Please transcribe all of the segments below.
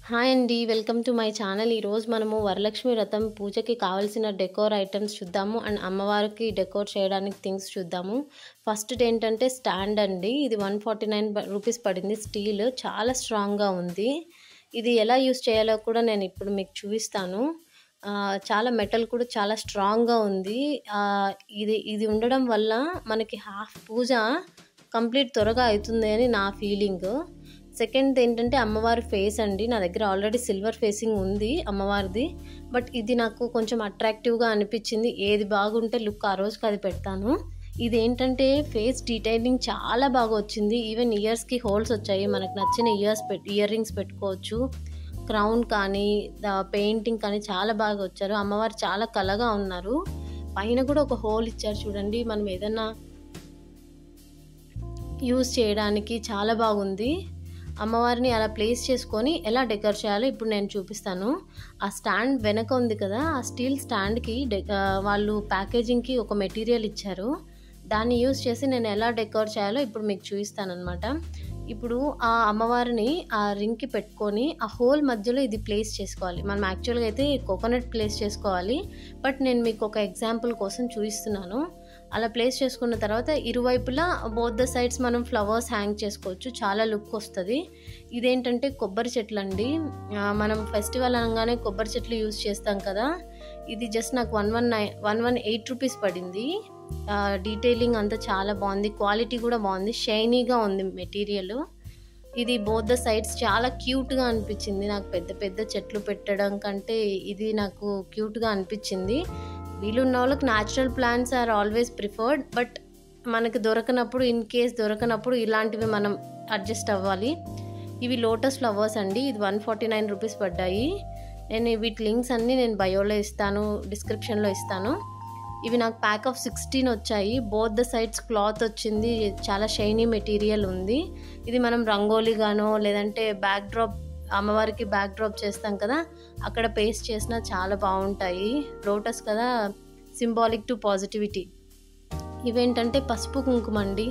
Hi అండి, welcome to my channel. ఈరోజు మనము వరలక్ష్మి వ్రతం పూజకి కావాల్సిన డెకోర్ ఐటమ్స్ చూద్దాము అండ్ అమ్మవారికి డెకోర్ చేయడానికి థింగ్స్ చూద్దాము. ఫస్ట్ ఏంటంటే స్టాండ్ అండి. ఇది 149 రూపీస్ పడింది. స్టీల్ చాలా స్ట్రాంగ్గా ఉంది. ఇది ఎలా యూస్ చేయాలో కూడా నేను ఇప్పుడు మీకు చూపిస్తాను. చాలా మెటల్ కూడా చాలా స్ట్రాంగ్గా ఉంది. ఇది ఉండడం వల్ల మనకి హాఫ్ పూజ కంప్లీట్ త్వరగా అవుతుంది అని నా ఫీలింగ్. సెకండ్ ఏంటంటే అమ్మవారి ఫేస్ అండి. నా దగ్గర ఆల్రెడీ సిల్వర్ ఫేసింగ్ ఉంది అమ్మవారిది, బట్ ఇది నాకు కొంచెం అట్రాక్టివ్గా అనిపించింది. ఏది బాగుంటే లుక్ ఆ రోజుకి అది పెడతాను. ఇది ఏంటంటే ఫేస్ డీటెయిలింగ్ చాలా బాగా వచ్చింది. ఈవెన్ ఇయర్స్కి హోల్స్ వచ్చాయి. మనకు నచ్చిన ఇయర్ రింగ్స్ పెట్టుకోవచ్చు. క్రౌన్ కానీ పెయింటింగ్ కానీ చాలా బాగా వచ్చారు. అమ్మవారు చాలా కళగా ఉన్నారు. పైన కూడా ఒక హోల్ ఇచ్చారు చూడండి. మనం ఏదన్నా యూజ్ చేయడానికి చాలా బాగుంది. అమ్మవారిని అలా ప్లేస్ చేసుకొని ఎలా డెకర్ చేయాలో ఇప్పుడు నేను చూపిస్తాను. ఆ స్టాండ్ వెనక ఉంది కదా, ఆ స్టీల్ స్టాండ్కి వాళ్ళు ప్యాకేజింగ్కి ఒక మెటీరియల్ ఇచ్చారు. దాన్ని యూజ్ చేసి నేను ఎలా డెకర్ చేయాలో ఇప్పుడు మీకు చూపిస్తాను అనమాట. ఇప్పుడు ఆ అమ్మవారిని ఆ రింగ్కి పెట్టుకొని ఆ హోల్ మధ్యలో ఇది ప్లేస్ చేసుకోవాలి. మనం యాక్చువల్గా అయితే కోకోనట్ ప్లేస్ చేసుకోవాలి, బట్ నేను మీకు ఒక ఎగ్జాంపుల్ కోసం చూపిస్తున్నాను. అలా ప్లేస్ చేసుకున్న తర్వాత ఇరువైపులా బోత్ ద సైడ్స్ మనం ఫ్లవర్స్ హ్యాంగ్ చేసుకోవచ్చు. చాలా లుక్ వస్తుంది. ఇదేంటంటే కొబ్బరి చెట్లు అండి. మనం ఫెస్టివల్ అనగానే కొబ్బరి చెట్లు యూజ్ చేస్తాం కదా. ఇది జస్ట్ నాకు 118 రూపీస్ పడింది. డీటెయిలింగ్ అంతా చాలా బాగుంది. క్వాలిటీ కూడా బాగుంది. షైనీగా ఉంది మెటీరియల్. ఇది బోత్ ద సైడ్స్ చాలా క్యూట్గా అనిపించింది. నాకు పెద్ద పెద్ద చెట్లు పెట్టడం కంటే ఇది నాకు క్యూట్గా అనిపించింది. వీలున్న వాళ్ళకి natural plants are always preferred, but మనకి దొరకనప్పుడు, ఇన్ కేస్ దొరకనప్పుడు ఇలాంటివి మనం అడ్జస్ట్ అవ్వాలి. ఇవి లోటస్ ఫ్లవర్స్ అండి. ఇది 149 రూపీస్ పడ్డాయి. నేను వీటి లింక్స్ అన్నీ నేను బయోలో ఇస్తాను, డిస్క్రిప్షన్లో ఇస్తాను. ఇవి నాకు ప్యాక్ ఆఫ్ 16 వచ్చాయి. బోత్ ద సైడ్స్ క్లాత్ వచ్చింది. చాలా షైనీ మెటీరియల్ ఉంది. ఇది మనం రంగోలీగానో లేదంటే బ్యాక్ డ్రాప్, అమ్మవారికి బ్యాక్ డ్రాప్ చేస్తాం కదా, అక్కడ పేస్ట్ చేసినా చాలా బాగుంటాయి. లోటస్ కదా, సింబాలిక్ టు పాజిటివిటీ. ఇవేంటంటే పసుపు కుంకుమ అండి.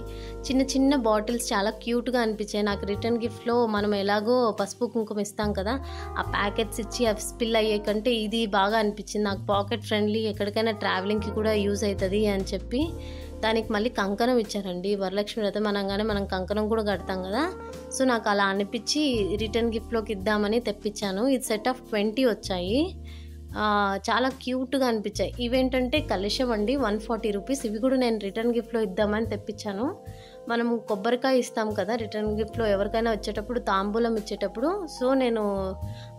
చిన్న చిన్న బాటిల్స్ చాలా క్యూట్గా అనిపించాయి నాకు. రిటర్న్ గిఫ్ట్లో మనం ఎలాగో పసుపు కుంకుమ ఇస్తాం కదా, ఆ ప్యాకెట్స్ ఇచ్చి అవి స్పిల్ అయ్యే కంటే ఇది బాగా అనిపించింది నాకు. పాకెట్ ఫ్రెండ్లీ, ఎక్కడికైనా ట్రావెలింగ్కి కూడా యూజ్ అవుతుంది అని చెప్పి దానికి మళ్ళీ కంకణం ఇచ్చారండి. వరలక్ష్మి వ్రతం అనగానే మనం కంకణం కూడా కడతాం కదా, సో నాకు అలా అనిపించి రిటర్న్ గిఫ్ట్లోకి ఇద్దామని తెప్పించాను. ఇది సెట్ ఆఫ్ 20 వచ్చాయి. చాలా క్యూట్గా అనిపించాయి. ఇవేంటంటే కలశం అండి, 140 రూపీస్. ఇవి కూడా నేను రిటర్న్ గిఫ్ట్లో ఇద్దామని తెప్పించాను. మనము కొబ్బరికాయ ఇస్తాం కదా రిటర్న్ గిఫ్ట్లో ఎవరికైనా వచ్చేటప్పుడు, తాంబూలం ఇచ్చేటప్పుడు. సో నేను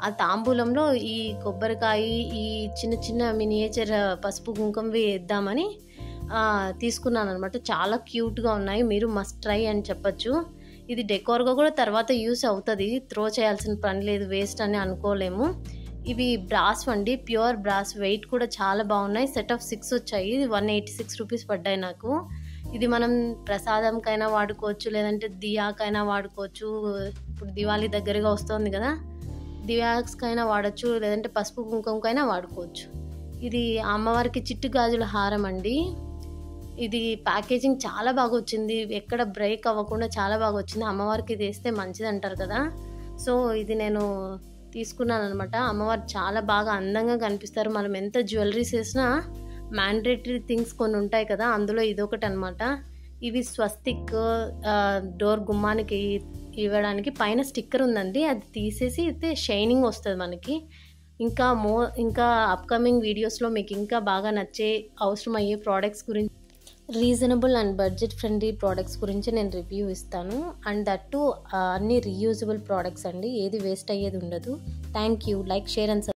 ఆ తాంబూలంలో ఈ కొబ్బరికాయ, ఈ చిన్న చిన్న మినియేచర్ పసుపు కుంకుమవి ఇద్దామని తీసుకున్నాను అనమాట. చాలా క్యూట్గా ఉన్నాయి. మీరు మస్ట్ ట్రై అని చెప్పచ్చు. ఇది డెకోర్గా కూడా తర్వాత యూస్ అవుతుంది. త్రో చేయాల్సిన పని లేదు, వేస్ట్ అని అనుకోలేము. ఇవి బ్రాస్ అండి, ప్యూర్ బ్రాస్. వెయిట్ కూడా చాలా బాగున్నాయి. సెట్ ఆఫ్ 6 వచ్చాయి. 186 రూపీస్ పడ్డాయి నాకు. ఇది మనం ప్రసాదంకైనా వాడుకోవచ్చు, లేదంటే దియాకైనా వాడుకోవచ్చు. ఇప్పుడు దివాళీ దగ్గరగా వస్తుంది కదా, దియాకైనా వాడచ్చు, లేదంటే పసుపు కుంకుమకైనా వాడుకోవచ్చు. ఇది అమ్మవారికి చిట్టు గాజుల హారం అండి. ఇది ప్యాకేజింగ్ చాలా బాగా వచ్చింది. ఎక్కడ బ్రేక్ అవ్వకుండా చాలా బాగా వచ్చింది. అమ్మవారికి ఇది వేస్తే మంచిది అంటారు కదా, సో ఇది నేను తీసుకున్నాను అనమాట. అమ్మవారు చాలా బాగా అందంగా కనిపిస్తారు. మనం ఎంత జ్యువెలరీస్ వేసినా మ్యాండేటరీ థింగ్స్ కొన్ని ఉంటాయి కదా, అందులో ఇదొకటి అనమాట. ఇవి స్వస్తిక్, డోర్ గుమ్మానికి ఇవ్వడానికి పైన స్టిక్కర్ ఉందండి. అది తీసేసి అయితే షైనింగ్ వస్తుంది మనకి. ఇంకా అప్కమింగ్ వీడియోస్లో మీకు ఇంకా బాగా నచ్చే, అవసరమయ్యే ప్రోడక్ట్స్ గురించి, reasonable and budget friendly products గురించి నేను రివ్యూ ఇస్తాను. అండ్ దట్టు అన్ని రీయూజబుల్ ప్రోడక్ట్స్ అండి. ఏది వేస్ట్ అయ్యేది ఉండదు. Thank you. Like, share and